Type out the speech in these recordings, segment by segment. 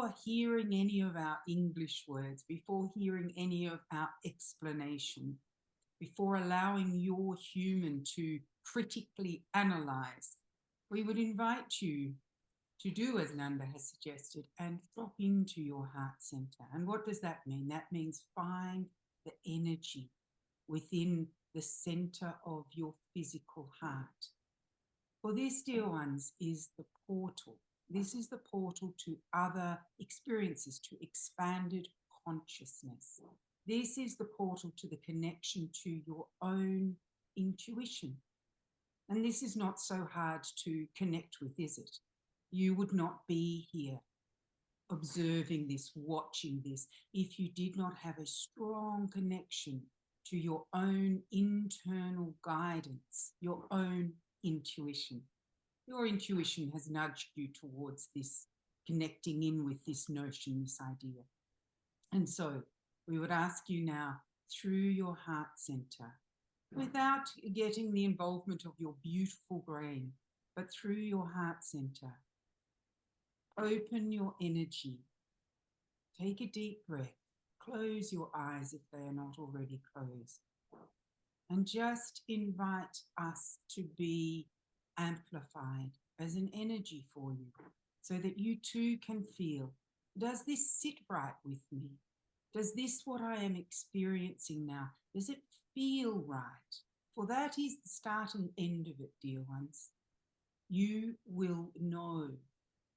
before hearing any of our English words, before hearing any of our explanation, before allowing your human to critically analyze, we would invite you to do as Nanda has suggested and drop into your heart center. And what does that mean? That means find the energy within the center of your physical heart. For this, dear ones, is the portal. This is the portal to other experiences, to expanded consciousness. This is the portal to the connection to your own intuition. And this is not so hard to connect with, is it? You would not be here observing this, watching this, if you did not have a strong connection to your own internal guidance, your own intuition. Your intuition has nudged you towards this, connecting in with this notion, this idea. And so we would ask you now, through your heart center, without getting the involvement of your beautiful brain, but through your heart center, open your energy. Take a deep breath. Close your eyes if they are not already closed. And just invite us to be amplified as an energy for you, so that you too can feel, does this sit right with me? Does this, what I am experiencing now, does it feel right? For that is the start and end of it, dear ones. You will know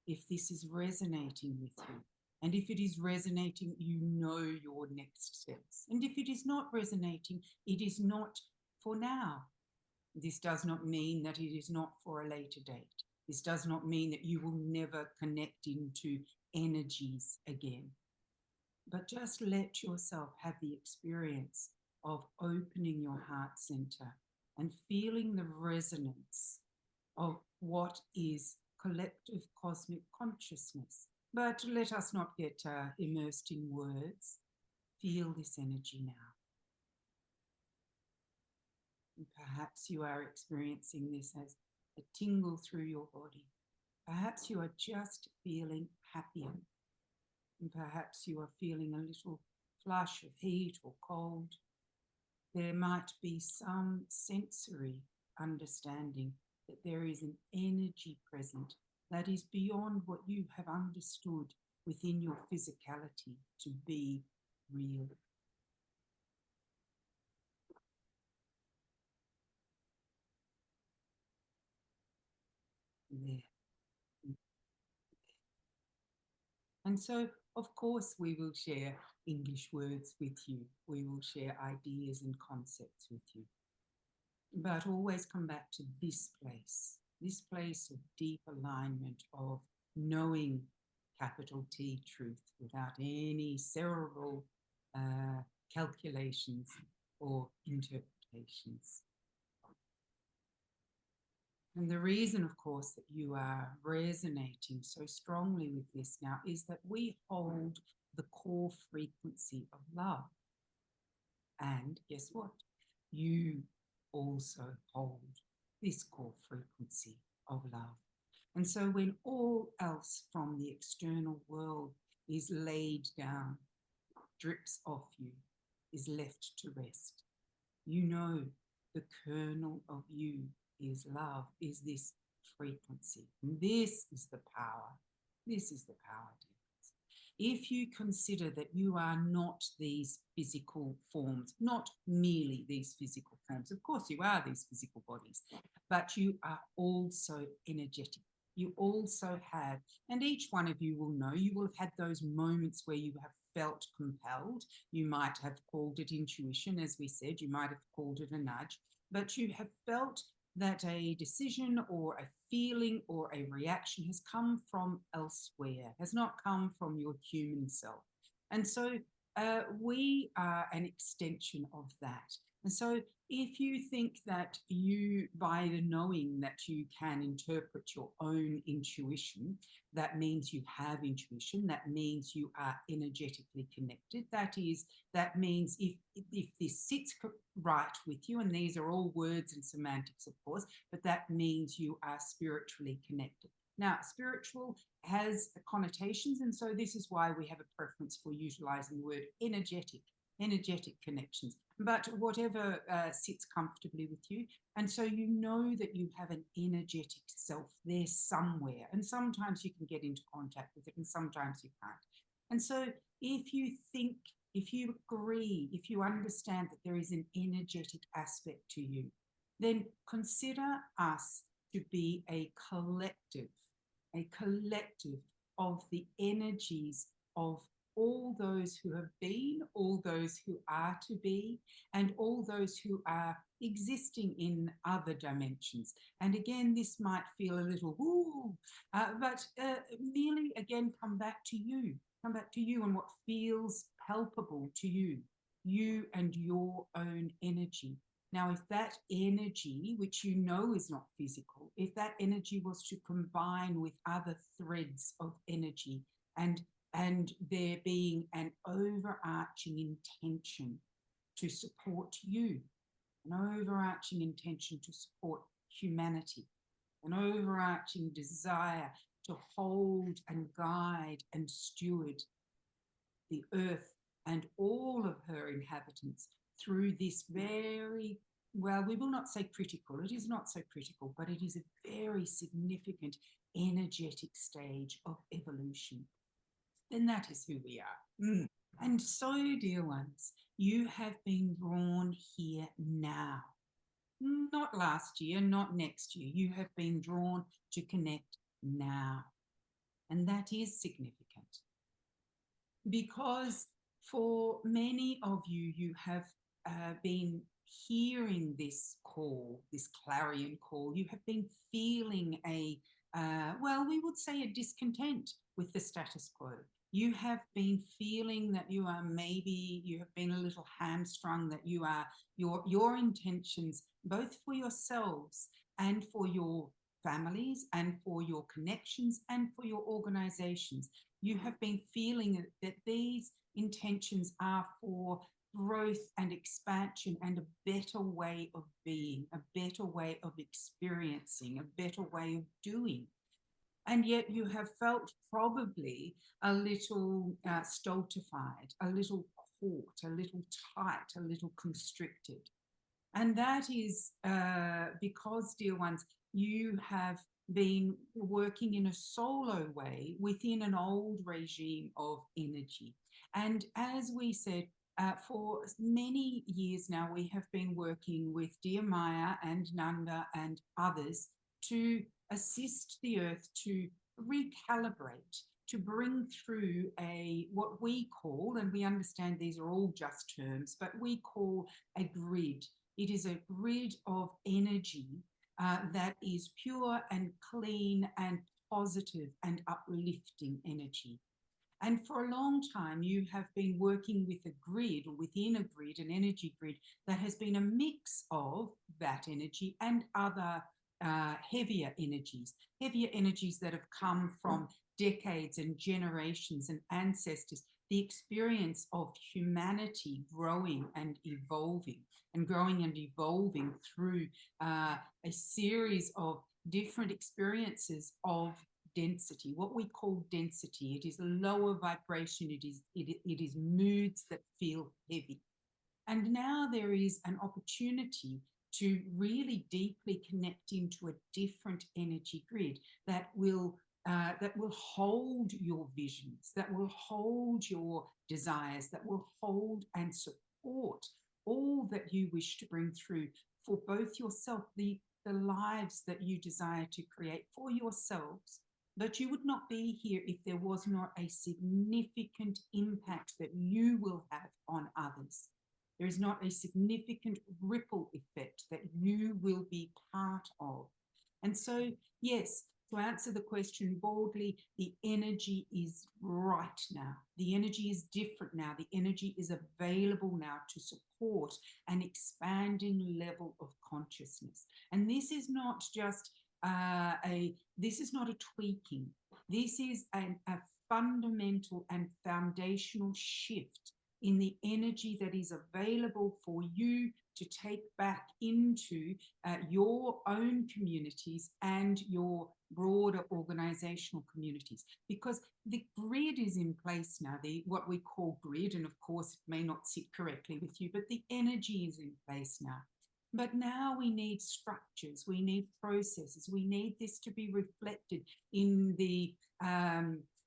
if this is resonating with you. And if it is resonating, you know your next steps. And if it is not resonating, it is not for now. This does not mean that it is not for a later date. This does not mean that you will never connect into energies again. But just let yourself have the experience of opening your heart center and feeling the resonance of what is collective cosmic consciousness. But let us not get immersed in words. Feel this energy now. And perhaps you are experiencing this as a tingle through your body. Perhaps you are just feeling happier. And perhaps you are feeling a little flush of heat or cold. There might be some sensory understanding that there is an energy present that is beyond what you have understood within your physicality to be real. There. And so, of course, we will share English words with you. We will share ideas and concepts with you. But always come back to this place of deep alignment, of knowing capital T truth without any cerebral calculations or interpretations. And the reason, of course, that you are resonating so strongly with this now is that we hold the core frequency of love. And guess what? You also hold this core frequency of love. And so when all else from the external world is laid down, drips off you, is left to rest, you know the kernel of you is love, is this frequency. And this is the power. This is the power, dear. If you consider that you are not these physical forms, not merely these physical forms, of course you are these physical bodies, but you are also energetic. You also have, and each one of you will know, you will have had those moments where you have felt compelled. You might have called it intuition, as we said, you might have called it a nudge, but you have felt that a decision or a feeling or a reaction has come from elsewhere, has not come from your human self. And so we are an extension of that. And so if you think that you, by the knowing that you can interpret your own intuition, that means you have intuition, that means you are energetically connected, that means if this sits right with you, and these are all words and semantics, of course, but that means you are spiritually connected. Now, spiritual has connotations, and so this is why we have a preference for utilizing the word energetic connections, but whatever sits comfortably with you. And so you know that you have an energetic self there somewhere, and sometimes you can get into contact with it, and sometimes you can't. And so if you think, if you agree, if you understand that there is an energetic aspect to you, then consider us to be a collective of the energies of all those who have been, all those who are to be, and all those who are existing in other dimensions. And again, this might feel a little woo, but merely again, come back to you and what feels palpable to you and your own energy. Now, if that energy, which you know is not physical, if that energy was to combine with other threads of energy and there being an overarching intention to support you, an overarching intention to support humanity, an overarching desire to hold and guide and steward the earth and all of her inhabitants through this very, well, we will not say critical, it is not so critical, but it is a very significant energetic stage of evolution. And that is who we are. And so, dear ones, you have been drawn here now. Not last year, not next year. You have been drawn to connect now. And that is significant because for many of you, you have been hearing this call, this clarion call. You have been feeling well, we would say a discontent with the status quo. You have been feeling that you have been a little hamstrung, that your intentions, both for yourselves and for your families and for your connections and for your organizations, you have been feeling that these intentions are for growth and expansion and a better way of being, a better way of experiencing, a better way of doing. And yet you have felt probably a little stultified, a little caught, a little tight, a little constricted. And that is because, dear ones, you have been working in a solo way within an old regime of energy. And as we said, for many years now, we have been working with dear Maya and Nanda and others to assist the earth to recalibrate, to bring through what we call, and we understand these are all just terms, but we call a grid. It is a grid of energy that is pure and clean and positive and uplifting energy. And for a long time, you have been working with a grid, or within a grid, an energy grid that has been a mix of that energy and other heavier energies that have come from decades and generations and ancestors, the experience of humanity growing and evolving through a series of different experiences of density, what we call density. It is lower vibration, it is moods that feel heavy. And now there is an opportunity to really deeply connect into a different energy grid that will hold your visions, that will hold your desires, that will hold and support all that you wish to bring through for both yourself, the lives that you desire to create for yourselves. But you would not be here if there was not a significant impact that you will have on others. There is not a significant ripple effect that you will be part of. And so, yes, to answer the question boldly, the energy is right now. The energy is different now. The energy is available now to support an expanding level of consciousness. And this is not just this is not a tweaking. This is a fundamental and foundational shift in the energy that is available for you to take back into your own communities and your broader organizational communities, because the grid is in place now, the what we call grid, and of course it may not sit correctly with you, but the energy is in place now. But now we need structures, we need processes, we need this to be reflected in the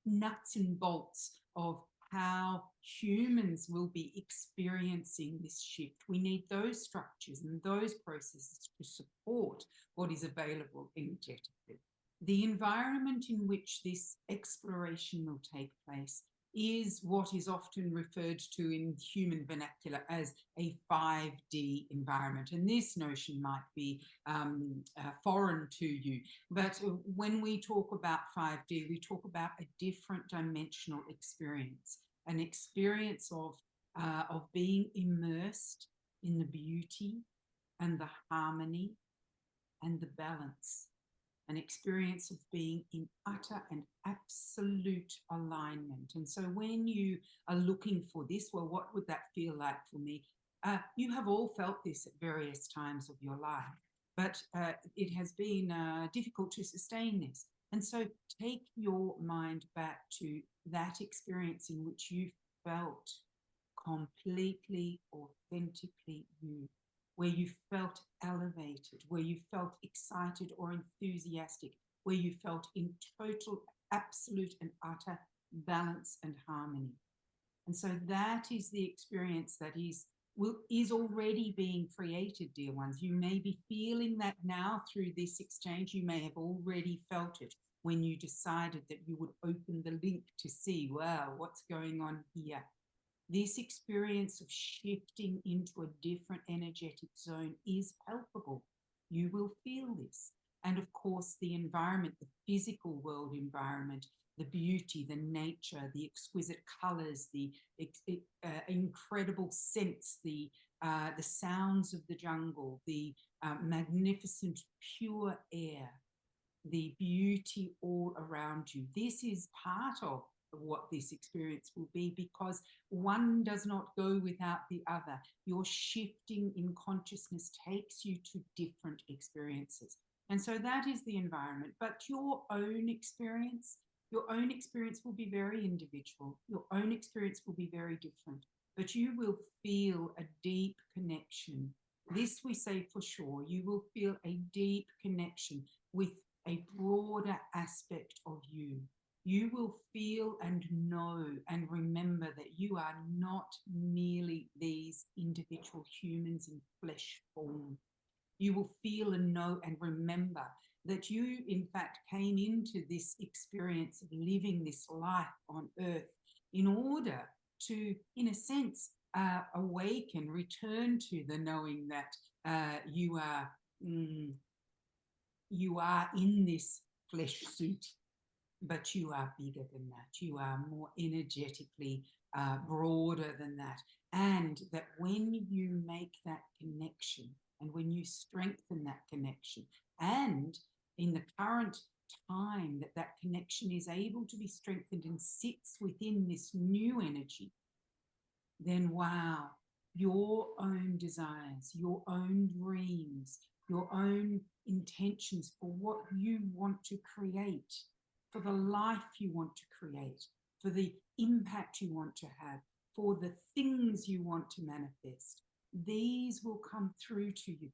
nuts and bolts of how humans will be experiencing this shift. We need those structures and those processes to support what is available energetically. The environment in which this exploration will take place is what is often referred to in human vernacular as a 5D environment. And this notion might be foreign to you. But when we talk about 5D, we talk about a different dimensional experience, an experience of being immersed in the beauty and the harmony and the balance, an experience of being in utter and absolute alignment. And so when you are looking for this, well, what would that feel like for me? You have all felt this at various times of your life, but it has been difficult to sustain this. And so take your mind back to that experience in which you felt completely, authentically you, where you felt elevated, where you felt excited or enthusiastic, where you felt in total, absolute and utter balance and harmony. And so that is the experience that is already being created, dear ones. You may be feeling that now through this exchange. You may have already felt it when you decided that you would open the link to see, wow, what's going on here? This experience of shifting into a different energetic zone is palpable. You will feel this. And of course, the environment, the physical world environment, the beauty, the nature, the exquisite colors, the incredible scents, the sounds of the jungle, the magnificent pure air, the beauty all around you. This is part of what this experience will be, because one does not go without the other. Your shifting in consciousness takes you to different experiences. And so that is the environment. But your own experience will be very individual. Your own experience will be very different. But you will feel a deep connection. This we say for sure. You will feel a deep connection with a broader aspect of you. You will feel and know and remember that you are not merely these individual humans in flesh form. You will feel and know and remember that you, in fact, came into this experience of living this life on earth in order to, in a sense, awaken, return to the knowing that you are in this flesh suit. But you are bigger than that. You are more energetically broader than that. And that when you make that connection and when you strengthen that connection, and in the current time that connection is able to be strengthened and sits within this new energy, then wow, your own desires, your own dreams, your own intentions for what you want to create, for the life you want to create, for the impact you want to have, for the things you want to manifest, these will come through to you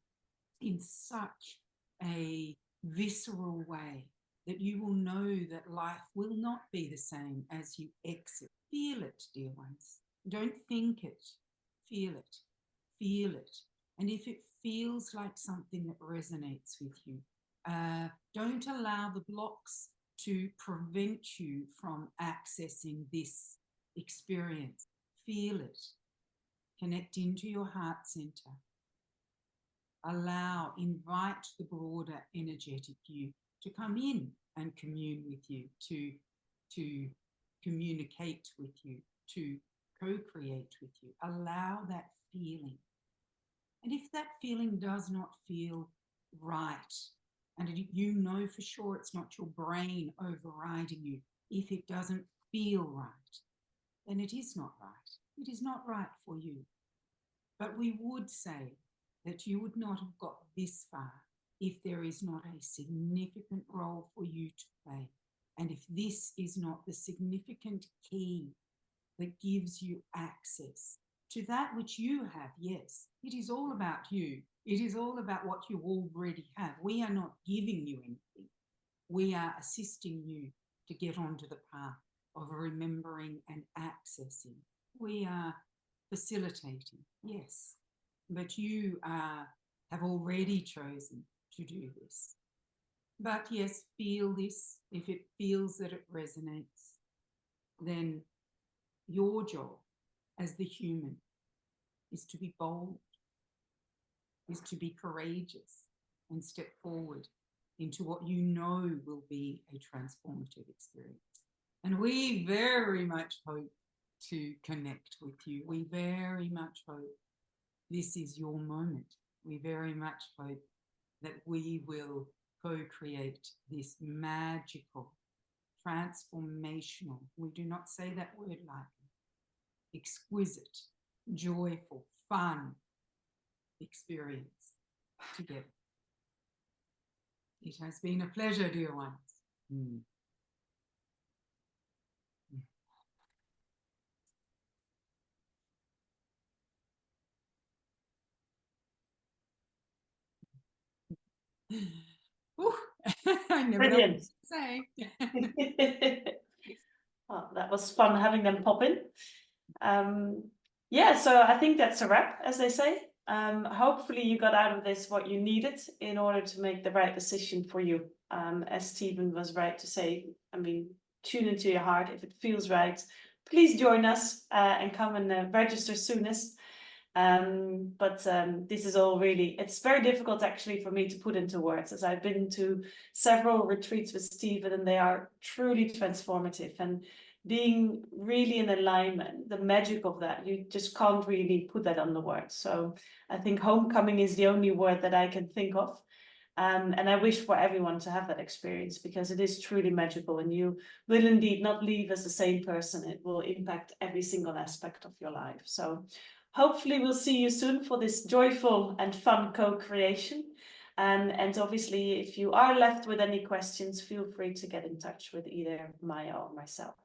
in such a visceral way that you will know that life will not be the same as you exit. Feel it, dear ones. Don't think it. Feel it. Feel it. And if it feels like something that resonates with you, don't allow the blocks to prevent you from accessing this experience. Feel it. Connect into your heart center. Invite the broader energetic you to come in and commune with you, to communicate with you, to co-create with you. Allow that feeling. And if that feeling does not feel right, and you know for sure it's not your brain overriding you, if it doesn't feel right, then it is not right. It is not right for you. But we would say that you would not have got this far if there is not a significant role for you to play. And if this is not the significant key that gives you access to that which you have, yes, it is all about you. It is all about what you already have. We are not giving you anything. We are assisting you to get onto the path of remembering and accessing. We are facilitating, yes, but you have already chosen to do this. But yes, feel this. If it feels that it resonates, then your job as the human is to be bold, is to be courageous and step forward into what you know will be a transformative experience. And we very much hope to connect with you. We very much hope this is your moment. We very much hope that we will co-create this magical, transformational, we do not say that word lightly, exquisite, joyful, fun experience together. It has been a pleasure, dear ones. Ooh, I never know what to say. Well, that was fun having them pop in. Yeah, so I think that's a wrap, as they say. Hopefully you got out of this what you needed in order to make the right decision for you. As Stephen was right to say, I mean, tune into your heart. If it feels right, please join us and come and register soonest. But this is all really, it's very difficult actually for me to put into words, as I've been to several retreats with Stephen and they are truly transformative, and being really in alignment, the magic of that, you just can't really put that on the words. So I think homecoming is the only word that I can think of. And I wish for everyone to have that experience, because it is truly magical and you will indeed not leave as the same person. It will impact every single aspect of your life. So hopefully we'll see you soon for this joyful and fun co-creation. And obviously, if you are left with any questions, feel free to get in touch with either Maya or myself.